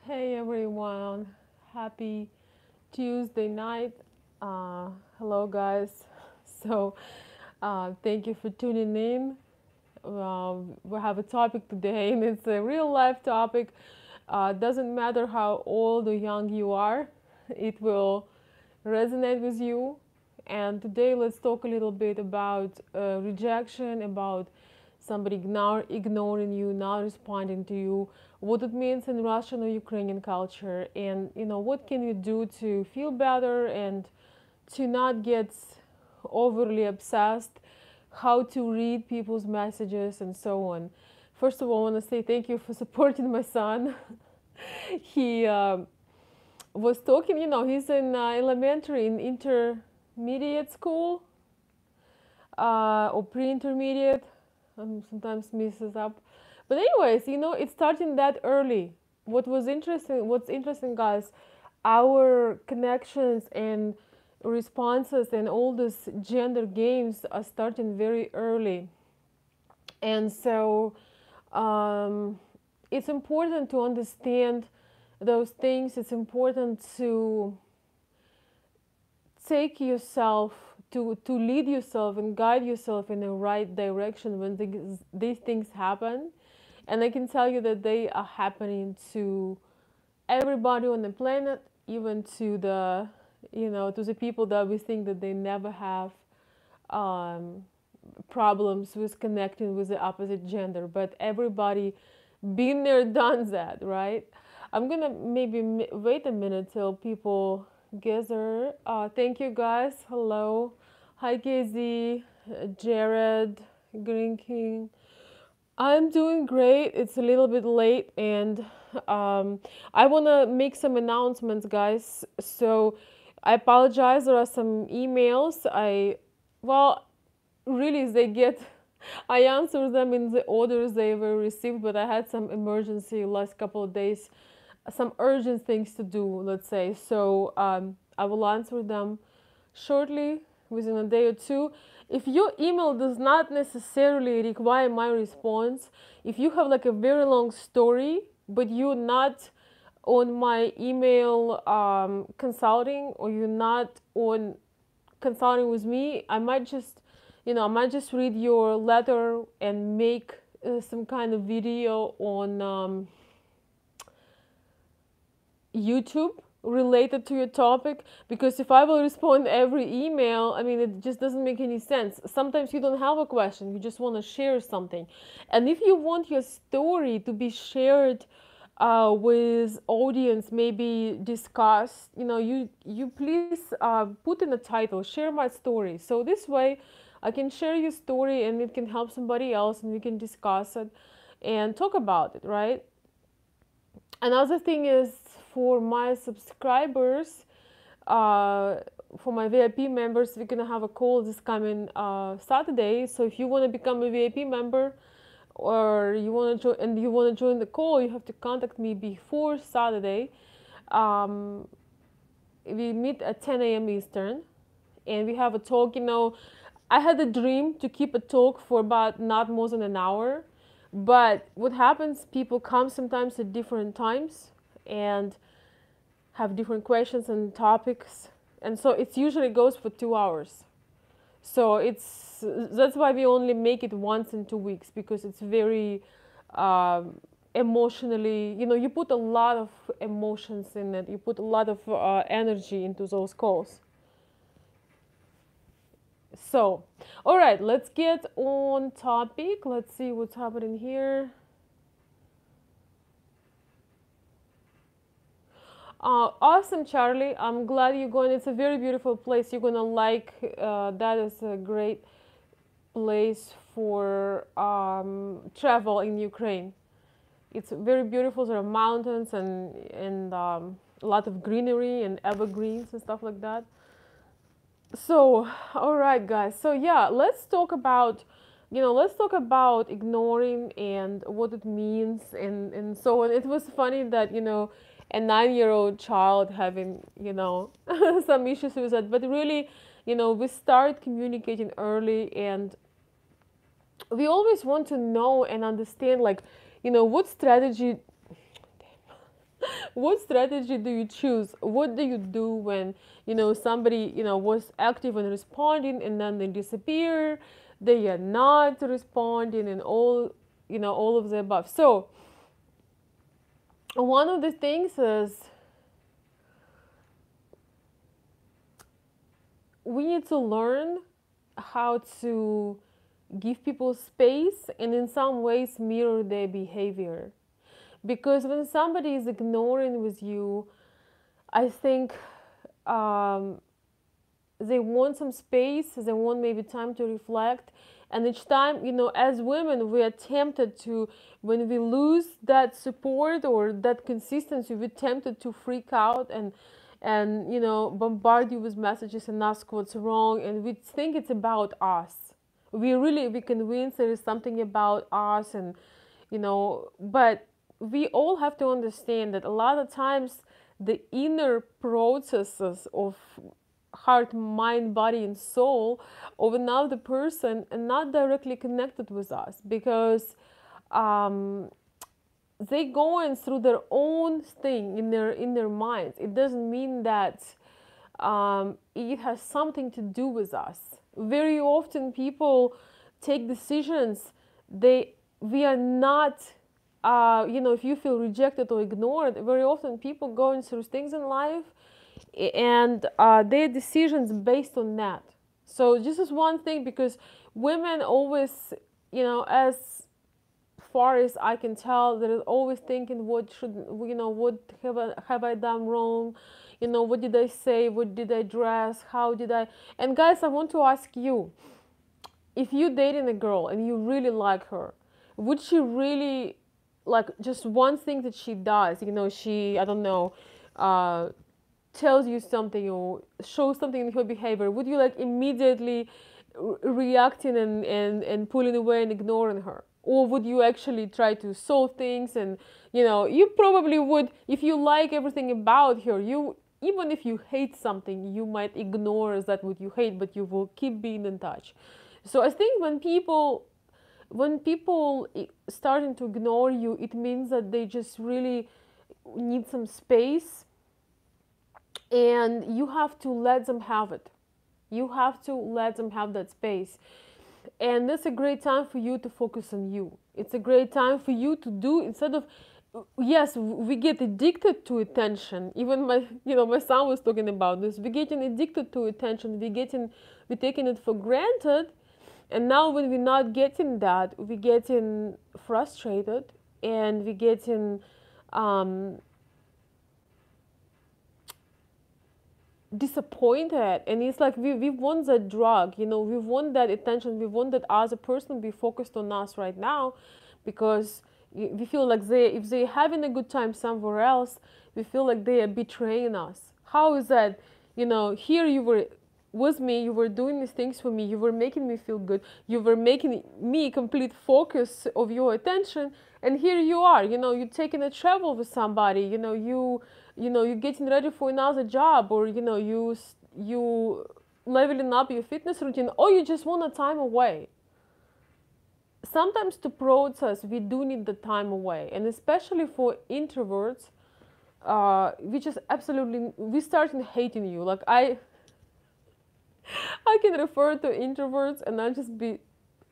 Hey everyone, happy Tuesday night. Hello, guys. So, thank you for tuning in. We have a topic today, and it's a real life topic. Doesn't matter how old or young you are, it will resonate with you. And today, let's talk a little bit about rejection, about somebody ignoring you, not responding to you, what it means in Russian or Ukrainian culture, and what can you do to feel better and to not get overly obsessed, how to read people's messages, and so on. First of all, I want to say thank you for supporting my son. He was talking, he's in elementary, in intermediate school or pre-intermediate. Sometimes messes up, but anyways, it's starting that early. What's interesting, guys, our connections and responses and all these gender games are starting very early, and so it's important to understand those things. It's important to take yourself to lead yourself and guide yourself in the right direction when these things happen. And I can tell you that they are happening to everybody on the planet, even to the to the people that we think that they never have um, problems with connecting with the opposite gender, but everybody been there, done that, right? I'm gonna maybe wait a minute till people gather. Thank you, guys. Hello. Hi, KZ, Jared, Green King. I'm doing great. It's a little bit late, and I want to make some announcements, guys. So I apologize. There are some emails. Well, really, they get. I answer them in the orders they were received, but I had some emergency last couple of days, some urgent things to do, let's say. So I will answer them shortly, within a day or two. If your email does not necessarily require my response, if you have like a very long story, but you're not on my email consulting, or you're not on consulting with me, I might just read your letter and make some kind of video on YouTube related to your topic, because if I will respond every email, I mean, it just doesn't make any sense. Sometimes you don't have a question, you just want to share something. And if you want your story to be shared with audience, maybe discussed, you please put in the title, share my story. So this way I can share your story and it can help somebody else, and we can discuss it and talk about it, right? Another thing is, for my subscribers, for my VIP members, we're gonna have a call this coming Saturday. So if you want to become a VIP member, or you want to join the call, you have to contact me before Saturday. Um, we meet at 10 a.m. Eastern, and we have a talk. I had a dream to keep a talk for about not more than an hour, but what happens, people come sometimes at different times and have different questions and topics, and so it usually goes for 2 hours. So that's why we only make it once in 2 weeks, because it's very emotionally, you put a lot of emotions in it, you put a lot of energy into those calls. So, all right, let's get on topic. Let's see what's happening here. Awesome, Charlie. I'm glad you're going. It's a very beautiful place. You're gonna like. That is a great place for travel in Ukraine. It's very beautiful. There are mountains and a lot of greenery and evergreens and stuff like that. So, all right, guys. So yeah, let's talk about ignoring and what it means, and so on. It was funny that a 9-year-old child having some issues with that, but really, we start communicating early, and we always want to know and understand, like, what strategy What strategy do you choose? What do you do when, somebody, was active and responding and then they disappear, they are not responding, and all of the above. So one of the things is we need to learn how to give people space and in some ways mirror their behavior. Because when somebody is ignoring with you, I think they want some space, they want maybe time to reflect. And each time, as women, we are tempted to, when we lose that support or that consistency, we're tempted to freak out and bombard you with messages and ask what's wrong, and we think it's about us. We convince there is something about us, and but we all have to understand that a lot of times the inner processes of heart, mind, body, and soul of another person are not directly connected with us, because they going through their own thing in their minds. It doesn't mean that it has something to do with us. Very often people take decisions. We are not, if you feel rejected or ignored, very often people going through things in life, and their decisions based on that. So this is one thing, because women always, as far as I can tell, they're always thinking, what have I done wrong? What did I say? What did I dress? How did I? And guys, I want to ask you, if you're dating a girl and you really like her, would she really, like, just one thing that she does, she, I don't know, tells you something or shows something in her behavior, would you like immediately reacting and pulling away and ignoring her? Or would you actually try to solve things? And you probably would, if you like everything about her, even if you hate something, you might ignore that what you hate, but you will keep being in touch. So I think when people starting to ignore you, it means that they just really need some space, and you have to let them have it. You have to let them have that space. And that's a great time for you to focus on you. It's a great time for you to do, instead of, yes, we get addicted to attention. Even my son was talking about this. We're getting addicted to attention. We're taking it for granted. And now when we're not getting that, we're getting frustrated, and we're getting disappointed. And it's like we want that drug, we want that attention, we want that other person be focused on us right now, because we feel like if they're having a good time somewhere else, we feel like they are betraying us. How is that? Here you were with me, you were doing these things for me, you were making me feel good, you were making me complete focus of your attention, and here you are, you're taking a travel with somebody, you're getting ready for another job, or you leveling up your fitness routine, or you just want a time away. Sometimes to process, we do need the time away, and especially for introverts, we start hating you. Like I can refer to introverts, and I'll just be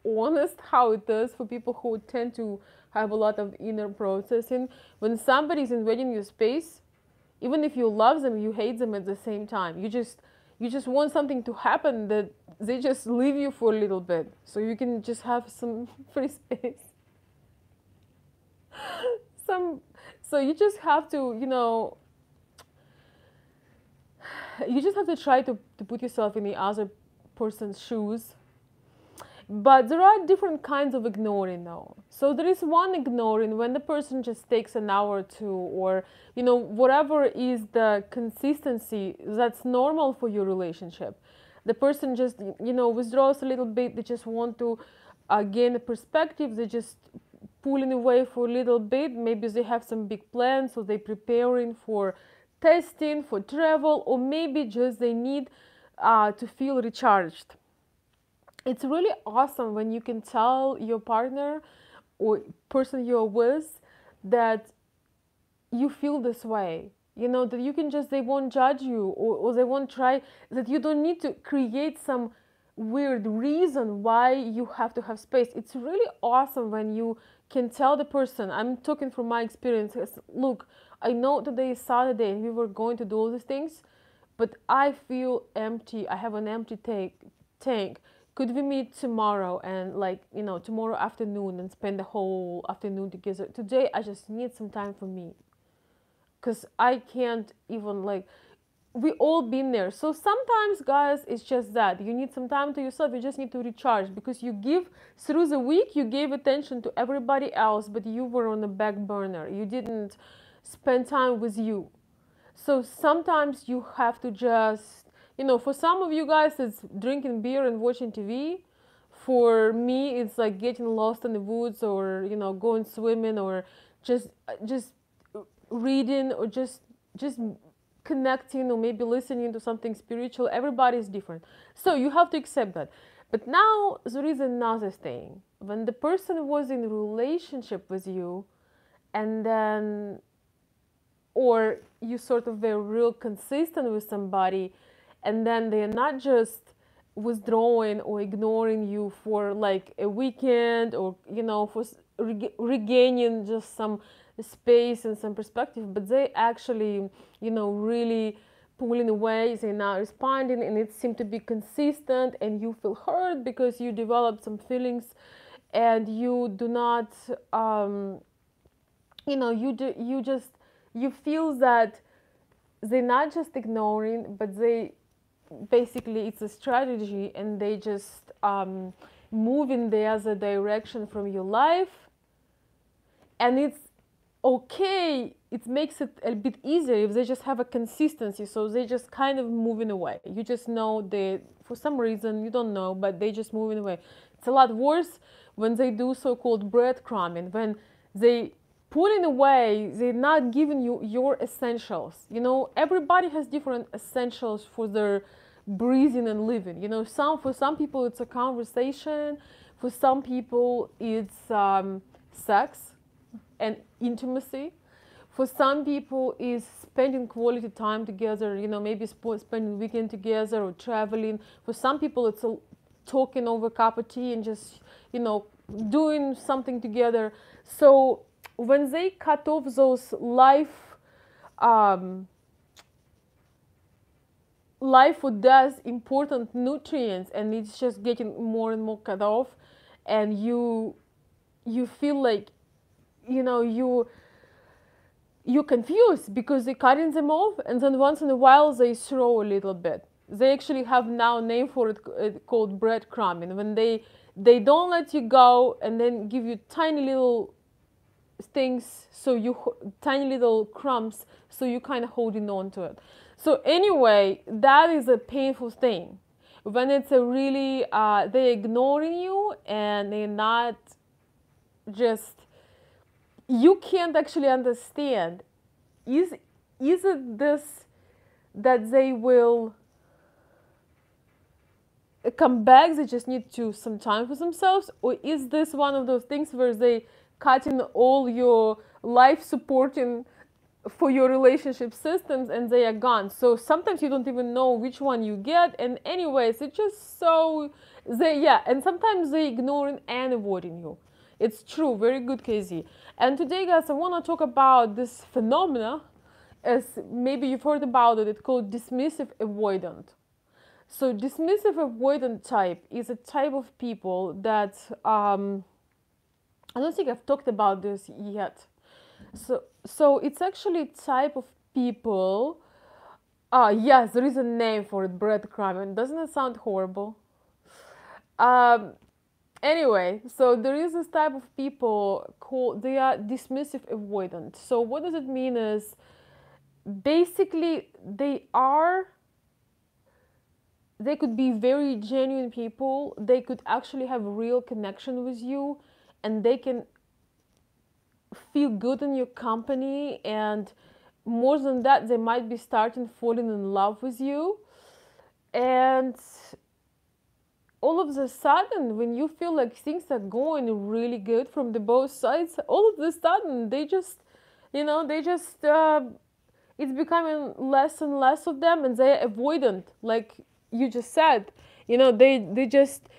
honest how it is for people who tend to have a lot of inner processing. When somebody's invading your space, even if you love them, you hate them at the same time. You just want something to happen, that they just leave you for a little bit, so you can just have some free space. So you just have to, you just have to try to put yourself in the other person's shoes. But there are different kinds of ignoring, though. So there is one ignoring when the person just takes an hour or two, or whatever is the consistency that's normal for your relationship. The person just withdraws a little bit. They just want to gain a perspective. They just pulling away for a little bit. Maybe they have some big plans, so they're preparing for testing, for travel, or maybe just they need to feel recharged. It's really awesome when you can tell your partner or person you're with that you feel this way, you know, that you can just, they won't judge you, or they won't try, that you don't need to create some weird reason why you have to have space. It's really awesome when you can tell the person, I'm talking from my experience, look, I know today is Saturday and we were going to do all these things, but I feel empty. I have an empty tank. Could we meet tomorrow, and like, you know, tomorrow afternoon, and spend the whole afternoon together? Today I just need some time for me, because I can't even, like, we all been there. So sometimes, guys, it's just that you need some time to yourself. You just need to recharge, because you give, through the week you gave attention to everybody else, but you were on the back burner. You didn't spend time with you. So sometimes you have to just, you know, for some of you guys it's drinking beer and watching TV. For me it's like getting lost in the woods, or, you know, going swimming, or just reading, or just connecting, or maybe listening to something spiritual. Everybody is different, so you have to accept that. But now there is another thing. When the person was in a relationship with you, and then, or you sort of were real consistent with somebody, and then they're not just withdrawing or ignoring you for like a weekend, or, you know, for regaining just some space and some perspective, but they actually, you know, really pulling away, they're not responding, and it seemed to be consistent, and you feel hurt because you developed some feelings, and you do not, you know, you feel that they're not just ignoring, but they basically, it's a strategy, and they just move in the other direction from your life. And it's okay, it makes it a bit easier if they just have a consistency, so they just kind of moving away. You just know they, for some reason, you don't know, but they just moving away. It's a lot worse when they do so-called breadcrumbing, when they pulling away, they're not giving you your essentials. You know, everybody has different essentials for their breathing and living. You know, for some people it's a conversation, for some people it's sex and intimacy, for some people is spending quality time together, you know, maybe spending weekend together, or traveling. For some people it's talking over a cup of tea and just, you know, doing something together. So when they cut off those life or death important nutrients, and it's just getting more and more cut off, and you feel like, you know, you're confused because they're cutting them off, and then once in a while they throw a little bit. They actually have now a name for it called breadcrumbing, when they don't let you go, and then give you tiny little things, so tiny little crumbs, so you kind of holding on to it. So anyway, that is a painful thing when it's a really they're ignoring you, and they're not just, you can't actually understand, is it this, that they will come back, they just need to some time for themselves, or is this one of those things where they cutting all your life supporting for your relationship systems, and they are gone? So sometimes you don't even know which one you get, and anyways, it's just so and sometimes they ignoring and avoiding you. It's true, very good, KZ. And today, guys, I want to talk about this phenomena, as maybe you've heard about it. It's called dismissive avoidant. So dismissive avoidant type is a type of people that I don't think I've talked about this yet. So it's actually a type of people. Yes, there is a name for it, breadcrumbing. Doesn't it sound horrible? Anyway, so there is this type of people they are dismissive avoidant. So what does it mean is, basically they could be very genuine people. They could actually have a real connection with you, and they can feel good in your company, and more than that, they might be starting falling in love with you. And all of a sudden, when you feel like things are going really good from the both sides, all of a sudden You know, they just it's becoming less and less of them, and they're avoidant, like you just said. You know, they just,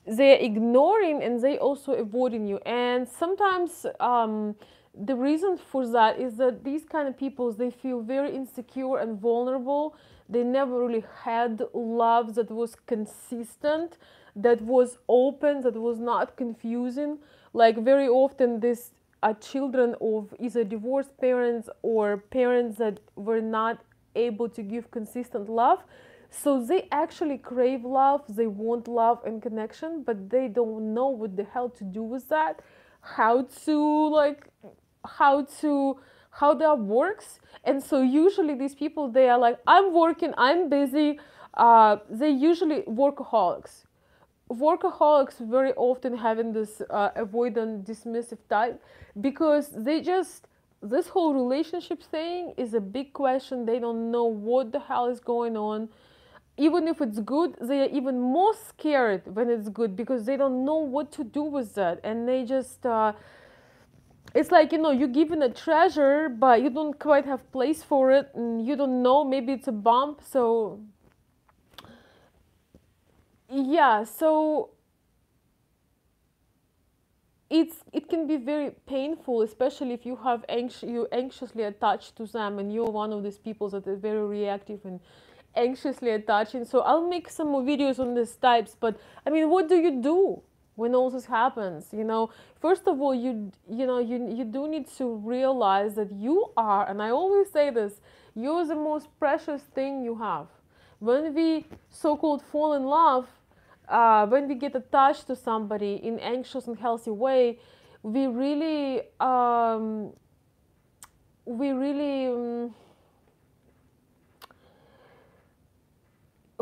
they're ignoring and they also avoiding you. And sometimes the reason for that is that these kind of people, they feel very insecure and vulnerable. They never really had love that was consistent, that was open, that was not confusing. Like very often this are children of either divorced parents or parents that were not able to give consistent love. So they actually crave love, they want love and connection, but they don't know what the hell to do with that, how to like, how to, how that works. And so usually these people, they are like, I'm working, I'm busy. They usually workaholics. Workaholics very often having this avoidant dismissive type, because they just, this whole relationship thing is a big question. They don't know what the hell is going on. Even if it's good, they are even more scared when it's good, because they don't know what to do with that. And they just it's like, you know, you're given a treasure but you don't quite have place for it, and you don't know, maybe it's a bump. So yeah, so it can be very painful, especially if you have you're anxiously attached to them, and you're one of these people that is very reactive and anxiously attaching. So I'll make some more videos on these types. But I mean, what do you do when all this happens? You know, first of all, you do need to realize that you are, and I always say this, you're the most precious thing you have. When we so-called fall in love, when we get attached to somebody in anxious and healthy way, we really we really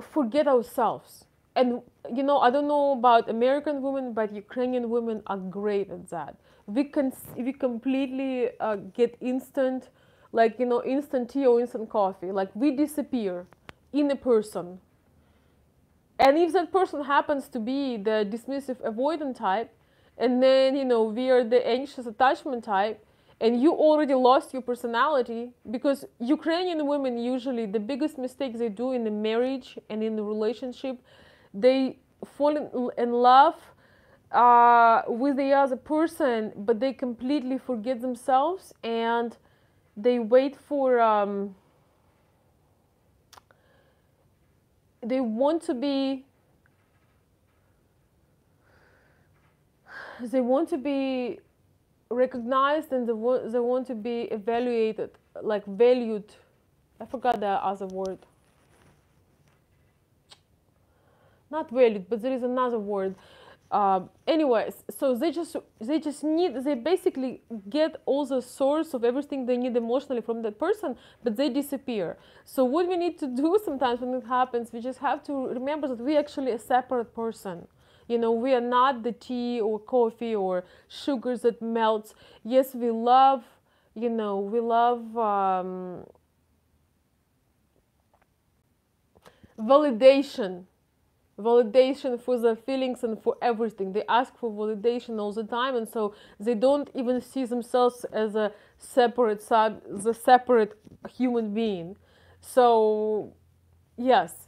forget ourselves. And you know, I don't know about American women, but Ukrainian women are great at that. We completely get instant, like, you know, instant tea or instant coffee. Like, we disappear in a person. And if that person happens to be the dismissive avoidant type, and then, you know, we are the anxious attachment type, and you already lost your personality, because Ukrainian women usually, the biggest mistakes they do in the marriage and in the relationship, they fall in love with the other person, but they completely forget themselves, and they wait for they want to be recognized, and they want to be evaluated, like valued. I forgot the other word. Not valued, but there is another word. Anyways, so they basically get all the source of everything they need emotionally from that person, but they disappear. So what we need to do sometimes when it happens, we just have to remember that we actually a separate person. You know, we are not the tea or coffee or sugars that melts. Yes, we love, you know, we love validation for their feelings and for everything. They ask for validation all the time, and so they don't even see themselves as a separate human being. So yes.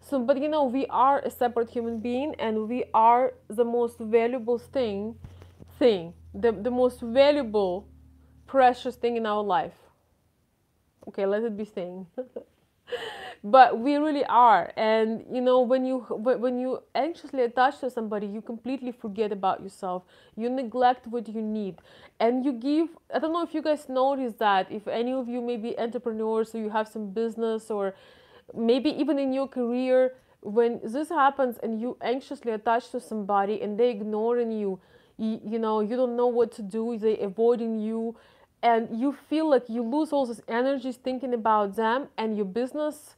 So, but you know, we are a separate human being, and we are the most valuable the most valuable, precious thing in our life. Okay, let it be thing. But we really are. And you know, when you anxiously attach to somebody, you completely forget about yourself. You neglect what you need, and you give, I don't know if you guys notice that, if any of you may be entrepreneurs, or you have some business, or maybe even in your career, when this happens and you anxiously attach to somebody and they ignoring you, you know, you don't know what to do, they avoiding you, and you feel like you lose all this energy thinking about them, and your business,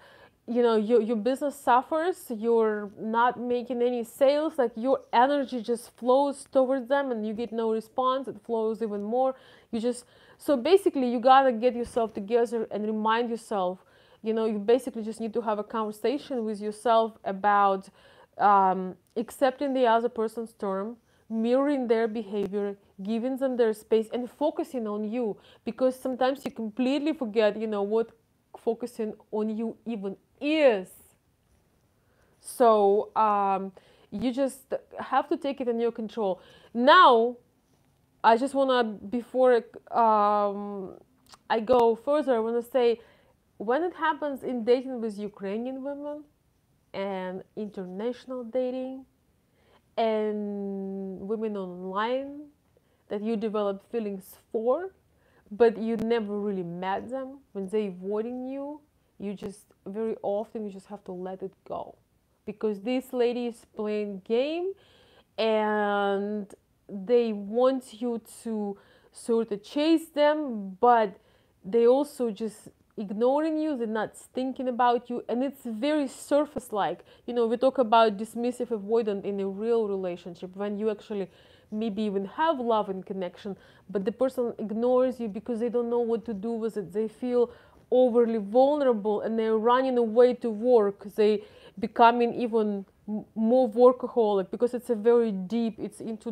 you know, your business suffers, you're not making any sales, like your energy just flows towards them and you get no response, it flows even more. You just, so basically you gotta get yourself together and remind yourself, you know, you basically just need to have a conversation with yourself about accepting the other person's term, mirroring their behavior, giving them their space, and focusing on you, because sometimes you completely forget, what focusing on you even is. So you just have to take it in your control. Now, I just want to, before I go further, I want to say, when it happens in dating with Ukrainian women and international dating and women online that you develop feelings for, but you never really met them, when they avoiding you, you just, very often, you just have to let it go, because this lady is playing game, and they want you to sort of chase them, but they also just ignoring you, they're not thinking about you, and it's very surface like. We talk about dismissive avoidant in a real relationship, when you actually maybe even have love and connection, but the person ignores you because they don't know what to do with it. They feel overly vulnerable, and they're running away to work. They becoming even more workaholic, because it's a very deep, it's into